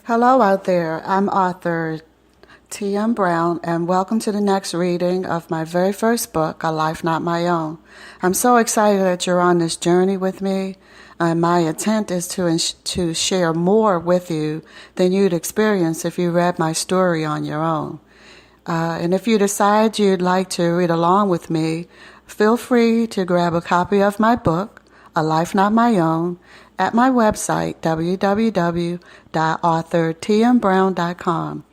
Hello out there. I'm author T.M. Brown, and welcome to the next reading of my very first book, A Life Not My Own. I'm so excited that you're on this journey with me, and my intent is to share more with you than you'd experience if you read my story on your own. And if you decide you'd like to read along with me, feel free to grab a copy of my book, A Life Not My Own, at my website, www.authortmbrown.com.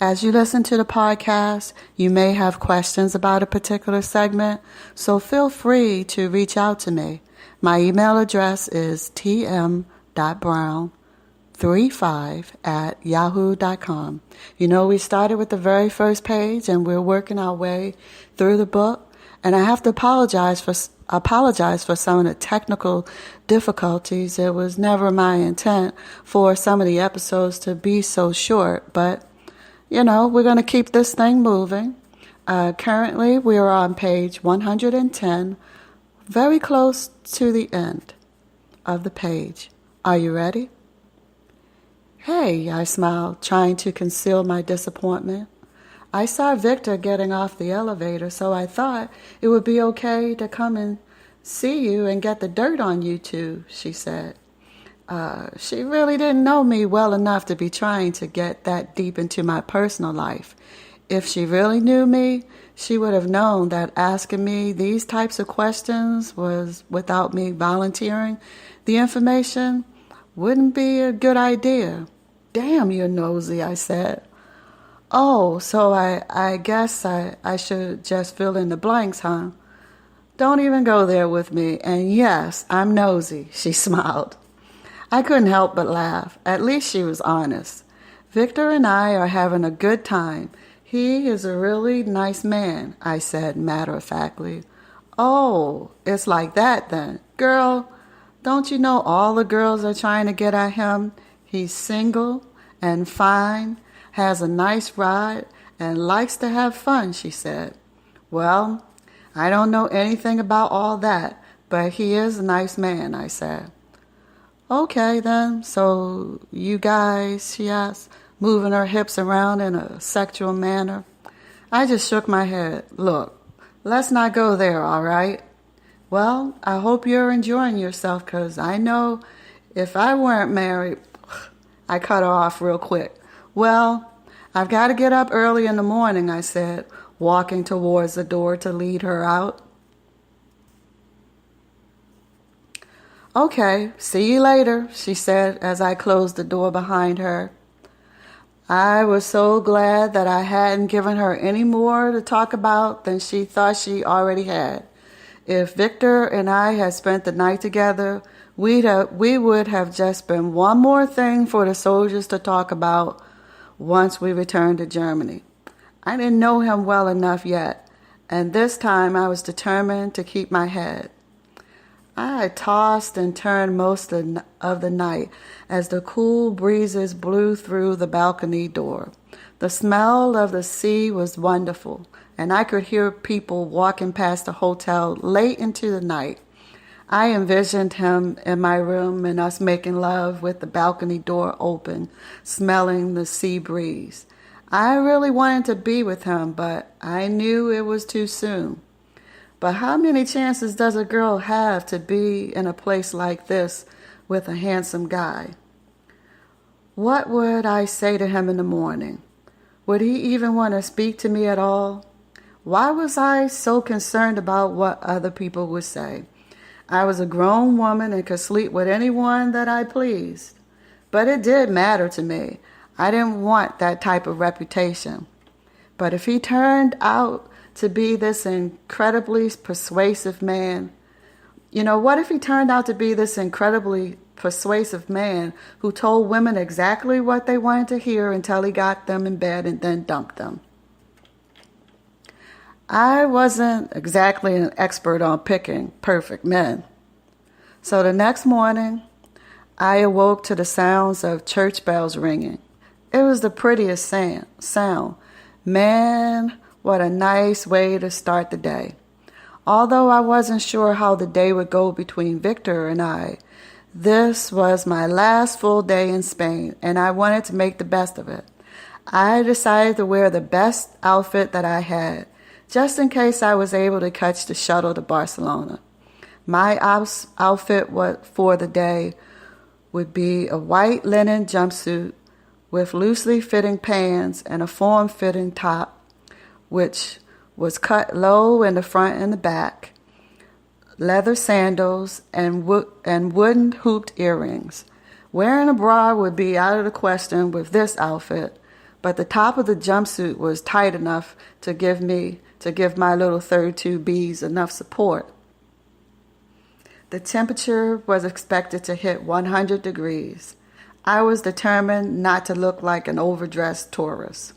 As you listen to the podcast, you may have questions about a particular segment, so feel free to reach out to me. My email address is tm.brown35@yahoo.com. You know, we started with the very first page, and we're working our way through the book. And I have to apologize for some of the technical difficulties. It was never my intent for some of the episodes to be so short, but you know, we're going to keep this thing moving. Currently, we are on page 110, very close to the end of the page. Are you ready? Hey, I smiled, trying to conceal my disappointment. I saw Victor getting off the elevator, so I thought it would be okay to come and see you and get the dirt on you two, she said. She really didn't know me well enough to be trying to get that deep into my personal life. If she really knew me, she would have known that asking me these types of questions was, without me volunteering the information, wouldn't be a good idea. Damn, you're nosy, I said. Oh, so I guess I should just fill in the blanks, huh? Don't even go there with me. And yes, I'm nosy, she smiled. I couldn't help but laugh. At least she was honest. Victor and I are having a good time. He is a really nice man, I said matter-of-factly. Oh, it's like that then. Girl, don't you know all the girls are trying to get at him? He's single and fine, has a nice ride, and likes to have fun, she said. Well, I don't know anything about all that, but he is a nice man, I said. Okay then, so you guys, she asked, moving her hips around in a sexual manner. I just shook my head. Look, let's not go there, all right? Well, I hope you're enjoying yourself, because I know if I weren't married, I cut her off real quick. Well, I've got to get up early in the morning, I said, walking towards the door to lead her out. Okay, see you later, she said as I closed the door behind her. I was so glad that I hadn't given her any more to talk about than she thought she already had. If Victor and I had spent the night together, we would have just been one more thing for the soldiers to talk about once we returned to Germany. I didn't know him well enough yet, and this time I was determined to keep my head. I tossed and turned most of the night as the cool breezes blew through the balcony door. The smell of the sea was wonderful, and I could hear people walking past the hotel late into the night. I envisioned him in my room and us making love with the balcony door open, smelling the sea breeze. I really wanted to be with him, but I knew it was too soon. But how many chances does a girl have to be in a place like this with a handsome guy? What would I say to him in the morning? Would he even want to speak to me at all? Why was I so concerned about what other people would say? I was a grown woman and could sleep with anyone that I pleased. But it did matter to me. I didn't want that type of reputation. But if he turned out to be this incredibly persuasive man, what if he turned out to be this incredibly persuasive man who told women exactly what they wanted to hear until he got them in bed and then dumped them? I wasn't exactly an expert on picking perfect men. So the next morning, I awoke to the sounds of church bells ringing. It was the prettiest sound. Man, what a nice way to start the day. Although I wasn't sure how the day would go between Victor and I, This was my last full day in Spain, and I wanted to make the best of it. I decided to wear the best outfit that I had, just in case I was able to catch the shuttle to Barcelona. My outfit for the day would be a white linen jumpsuit with loosely fitting pants and a form-fitting top, which was cut low in the front and the back, leather sandals, and wooden hooped earrings. Wearing a bra would be out of the question with this outfit, but the top of the jumpsuit was tight enough to give my little 32 Bs enough support. The temperature was expected to hit 100 degrees. I was determined not to look like an overdressed tourist.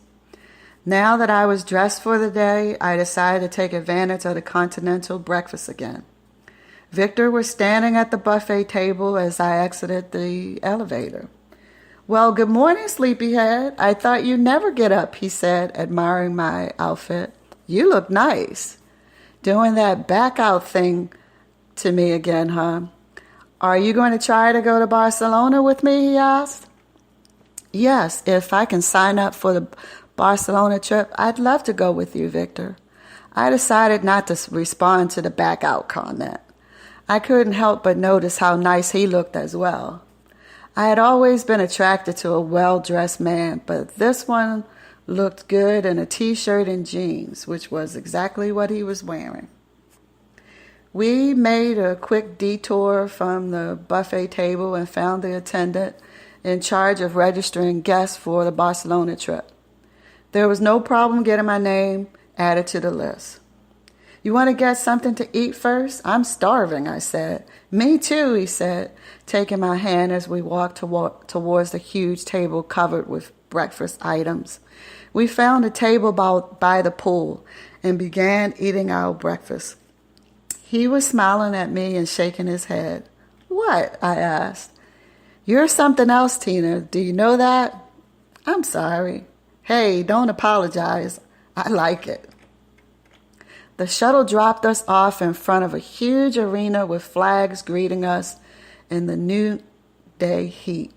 Now that I was dressed for the day, I decided to take advantage of the continental breakfast again. Victor was standing at the buffet table as I exited the elevator. "Well, good morning, sleepyhead. I thought you'd never get up," he said, admiring my outfit. "You look nice. Doing that back out thing to me again, huh? Are you going to try to go to Barcelona with me?" he asked. "Yes, if I can sign up for the Barcelona trip, I'd love to go with you, Victor." I decided not to respond to the back out comment. I couldn't help but notice how nice he looked as well. I had always been attracted to a well-dressed man, but this one looked good in a t-shirt and jeans, which was exactly what he was wearing. We made a quick detour from the buffet table and found the attendant in charge of registering guests for the Barcelona trip. There was no problem getting my name added to the list. "You want to get something to eat first? I'm starving," I said. "Me too," he said, taking my hand as we walked towards the huge table covered with breakfast items. We found a table by the pool and began eating our breakfast. He was smiling at me and shaking his head. "What?" I asked. "You're something else, Tina. Do you know that?" "I'm sorry." "Hey, don't apologize. I like it." The shuttle dropped us off in front of a huge arena with flags greeting us in the noonday heat.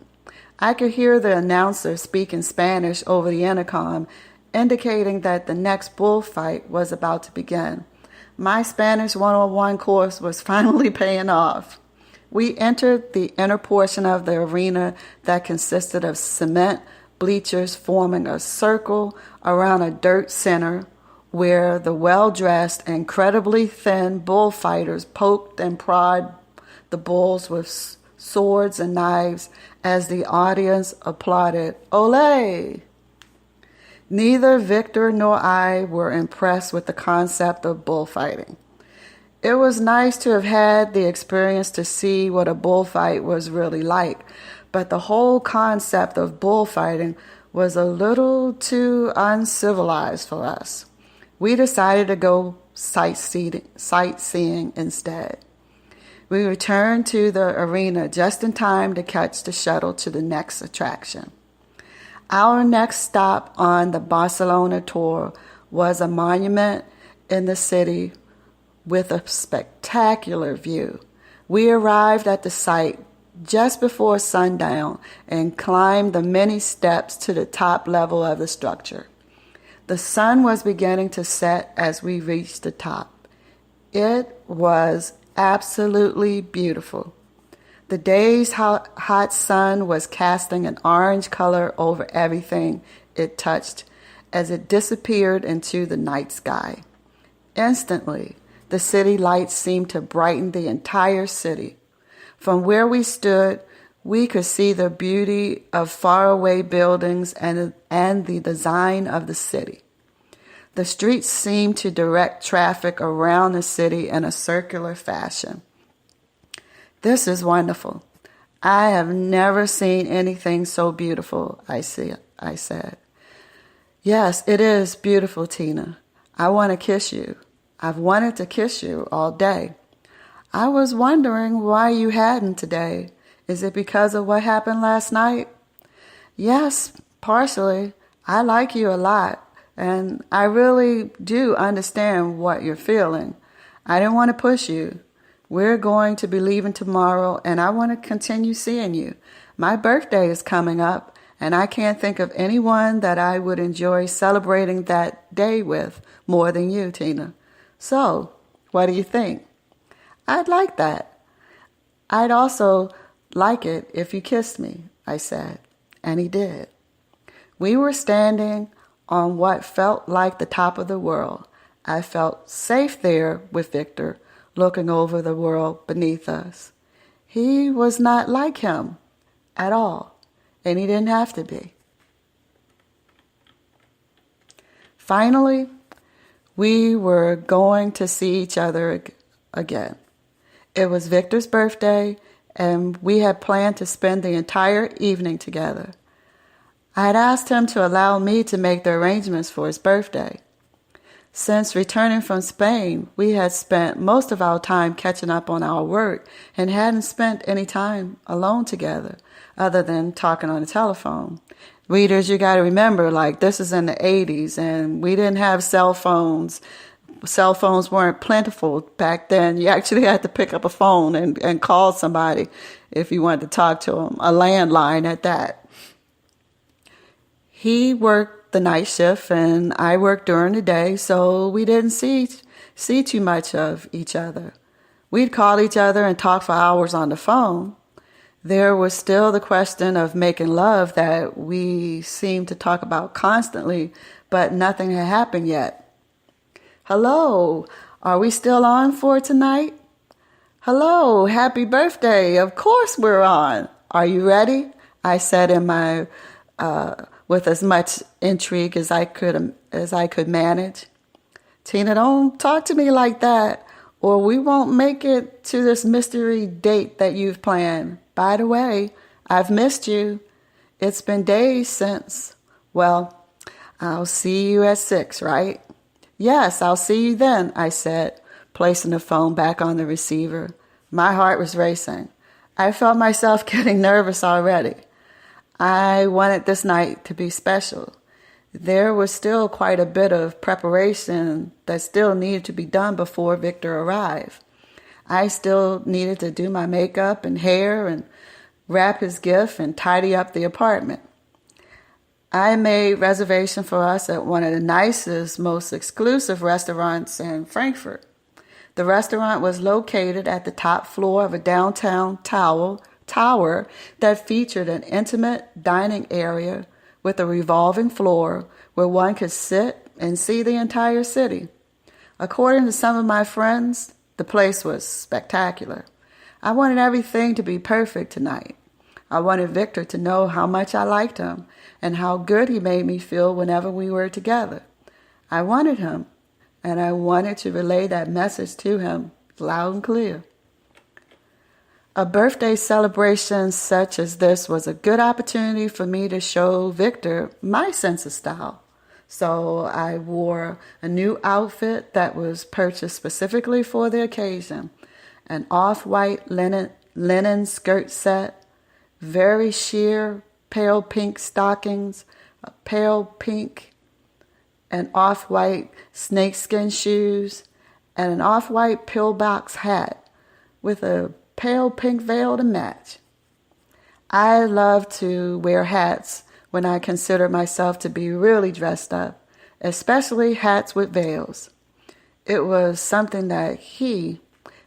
I could hear the announcer speaking Spanish over the intercom, indicating that the next bullfight was about to begin. My Spanish 101 course was finally paying off. We entered the inner portion of the arena that consisted of cement bleachers forming a circle around a dirt center where the well-dressed, incredibly thin bullfighters poked and prodded the bulls with swords and knives as the audience applauded, "Olé!" Neither Victor nor I were impressed with the concept of bullfighting. It was nice to have had the experience to see what a bullfight was really like, but the whole concept of bullfighting was a little too uncivilized for us. We decided to go sightseeing instead. We returned to the arena just in time to catch the shuttle to the next attraction. Our next stop on the Barcelona tour was a monument in the city with a spectacular view. We arrived at the site just before sundown and climbed the many steps to the top level of the structure. The sun was beginning to set as we reached the top. It was absolutely beautiful. The day's hot sun was casting an orange color over everything it touched as it disappeared into the night sky. Instantly, the city lights seemed to brighten the entire city. From where we stood, we could see the beauty of faraway buildings and the design of the city. The streets seemed to direct traffic around the city in a circular fashion. "This is wonderful. I have never seen anything so beautiful," I said. "Yes, it is beautiful, Tina. I want to kiss you. I've wanted to kiss you all day. I was wondering why you hadn't today. Is it because of what happened last night?" "Yes, partially. I like you a lot, and I really do understand what you're feeling. I didn't want to push you, We're going to be leaving tomorrow, and I want to continue seeing you. My birthday is coming up, and I can't think of anyone that I would enjoy celebrating that day with more than you, Tina. So, what do you think? I'd like that. I'd also like it if you kissed me, I said, and he did. We were standing on what felt like the top of the world. I felt safe there with Victor, looking over the world beneath us. He was not like him at all, and he didn't have to be. Finally, we were going to see each other again. It was Victor's birthday, and we had planned to spend the entire evening together. I had asked him to allow me to make the arrangements for his birthday. Since returning from Spain, we had spent most of our time catching up on our work and hadn't spent any time alone together other than talking on the telephone. Readers, you got to remember, this is in the 80s, and we didn't have cell phones. Cell phones weren't plentiful back then. You actually had to pick up a phone and call somebody if you wanted to talk to them, a landline at that. He worked the night shift and I worked during the day, so we didn't see too much of each other. We'd call each other and talk for hours on the phone. There was still the question of making love that we seemed to talk about constantly, but nothing had happened yet. Hello, are we still on for tonight? Hello, happy birthday. Of course we're on. Are you ready? I said in my with as much intrigue as I could manage. Tina, don't talk to me like that, or we won't make it to this mystery date that you've planned. By the way, I've missed you. It's been days since. Well, I'll see you at 6, right? Yes, I'll see you then, I said, placing the phone back on the receiver. My heart was racing. I felt myself getting nervous already. I wanted this night to be special. There was still quite a bit of preparation that still needed to be done before Victor arrived. I still needed to do my makeup and hair and wrap his gift and tidy up the apartment. I made reservation for us at one of the nicest, most exclusive restaurants in Frankfurt. The restaurant was located at the top floor of a downtown tower that featured an intimate dining area with a revolving floor where one could sit and see the entire city. According to some of my friends, the place was spectacular. I wanted everything to be perfect tonight. I wanted Victor to know how much I liked him and how good he made me feel whenever we were together. I wanted him, and I wanted to relay that message to him loud and clear. A birthday celebration such as this was a good opportunity for me to show Victor my sense of style. So I wore a new outfit that was purchased specifically for the occasion, an off-white linen skirt set, very sheer pale pink stockings, a pale pink and off-white snakeskin shoes, and an off-white pillbox hat with a pale pink veil to match. I love to wear hats when I consider myself to be really dressed up, especially hats with veils. It was something that he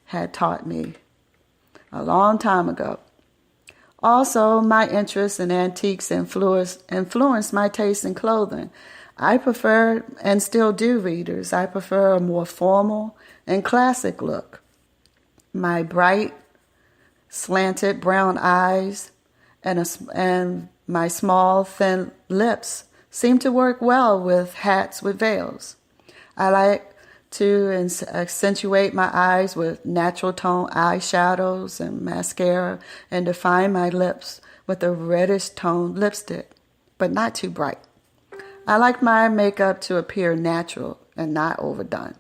had taught me a long time ago. Also, my interest in antiques influenced my taste in clothing. I prefer, and still do, readers, I prefer a more formal and classic look. My bright, slanted brown eyes and my small, thin lips seem to work well with hats with veils. I like to accentuate my eyes with natural tone eyeshadows and mascara and define my lips with a reddish toned lipstick, but not too bright. I like my makeup to appear natural and not overdone.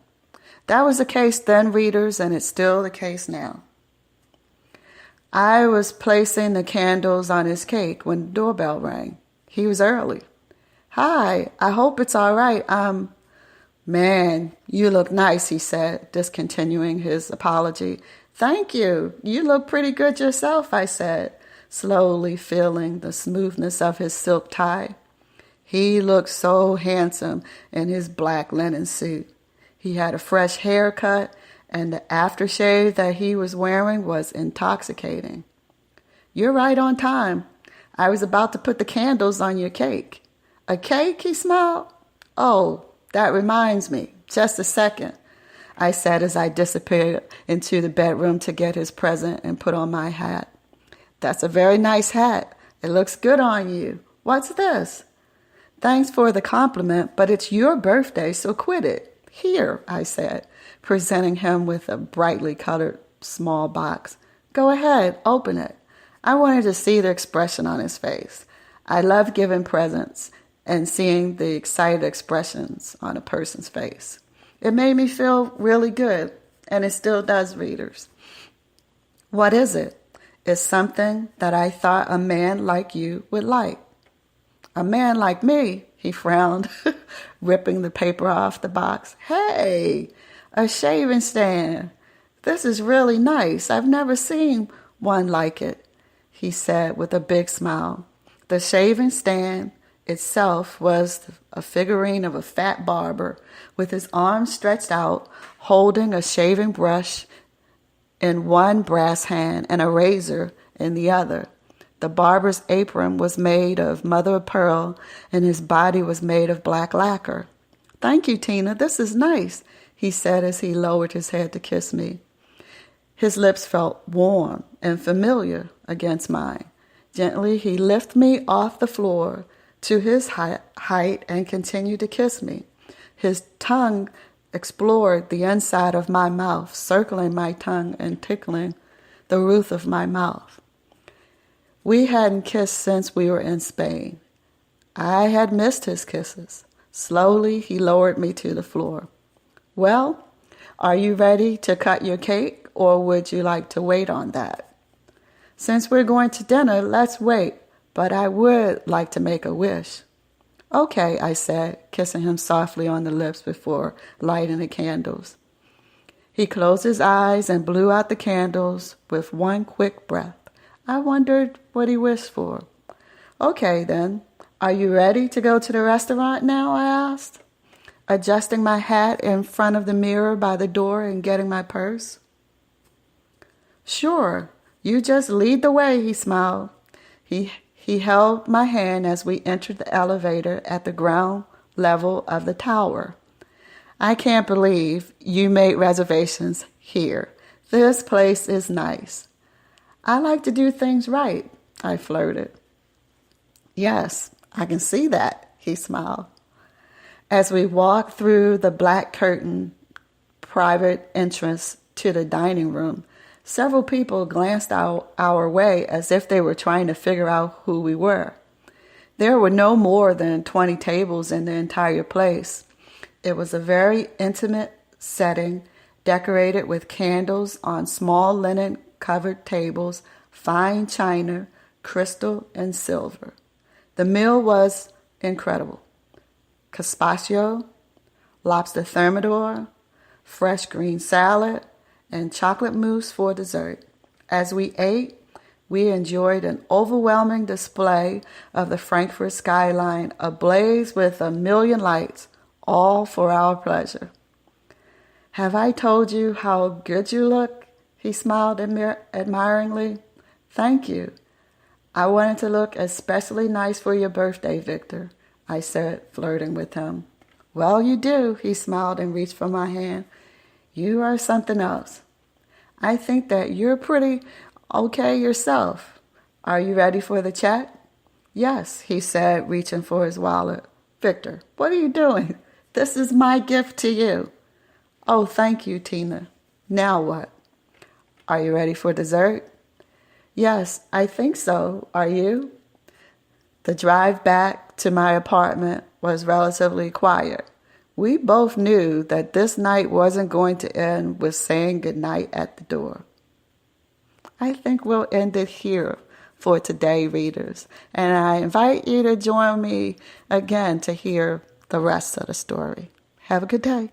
That was the case then, readers, and it's still the case now. I was placing the candles on his cake when the doorbell rang. He was early. Hi, I hope it's all right. Man, you look nice, he said, discontinuing his apology. Thank you. You look pretty good yourself, I said, slowly feeling the smoothness of his silk tie. He looked so handsome in his black linen suit. He had a fresh haircut, and the aftershave that he was wearing was intoxicating. You're right on time. I was about to put the candles on your cake. A cake? He smiled. Oh, that reminds me. Just a second, I said as I disappeared into the bedroom to get his present and put on my hat. That's a very nice hat. It looks good on you. What's this? Thanks for the compliment, but it's your birthday, so quit it. Here, I said, presenting him with a brightly colored small box. Go ahead, open it. I wanted to see the expression on his face. I love giving presents and seeing the excited expressions on a person's face. It made me feel really good, and it still does, readers. What is it? It's something that I thought a man like you would like. A man like me, he frowned, ripping the paper off the box. Hey, a shaving stand. This is really nice. I've never seen one like it, he said with a big smile. The shaving stand itself was a figurine of a fat barber with his arms stretched out, holding a shaving brush in one brass hand and a razor in the other. The barber's apron was made of mother of pearl, and his body was made of black lacquer. Thank you, Tina. This is nice, he said as he lowered his head to kiss me. His lips felt warm and familiar against mine. Gently, he lifted me off the floor to his height and continued to kiss me. His tongue explored the inside of my mouth, circling my tongue and tickling the roof of my mouth. We hadn't kissed since we were in Spain. I had missed his kisses. Slowly, he lowered me to the floor. Well, are you ready to cut your cake, or would you like to wait on that? Since we're going to dinner, let's wait, but I would like to make a wish. Okay, I said, kissing him softly on the lips before lighting the candles. He closed his eyes and blew out the candles with one quick breath. I wondered what he wished for. Okay, then. Are you ready to go to the restaurant now? I asked, adjusting my hat in front of the mirror by the door and getting my purse. Sure. You just lead the way, he smiled. He held my hand as we entered the elevator at the ground level of the tower. I can't believe you made reservations here. This place is nice. I like to do things right, I flirted. Yes, I can see that, he smiled. As we walked through the black curtain private entrance to the dining room, several people glanced our way as if they were trying to figure out who we were. There were no more than 20 tables in the entire place. It was a very intimate setting, decorated with candles on small linen-covered tables, fine china, crystal, and silver. The meal was incredible. Gazpacho, lobster thermidor, fresh green salad, and chocolate mousse for dessert. As we ate, we enjoyed an overwhelming display of the Frankfurt skyline, ablaze with a million lights, all for our pleasure. Have I told you how good you look? He smiled admiringly. Thank you. I wanted to look especially nice for your birthday, Victor, I said, flirting with him. Well, you do, he smiled and reached for my hand. You are something else. I think that you're pretty okay yourself. Are you ready for the check? Yes, he said, reaching for his wallet. Victor, what are you doing? This is my gift to you. Oh, thank you, Tina. Now what? Are you ready for dessert? Yes, I think so. Are you? The drive back to my apartment was relatively quiet. We both knew that this night wasn't going to end with saying goodnight at the door. I think we'll end it here for today, readers, and I invite you to join me again to hear the rest of the story. Have a good day.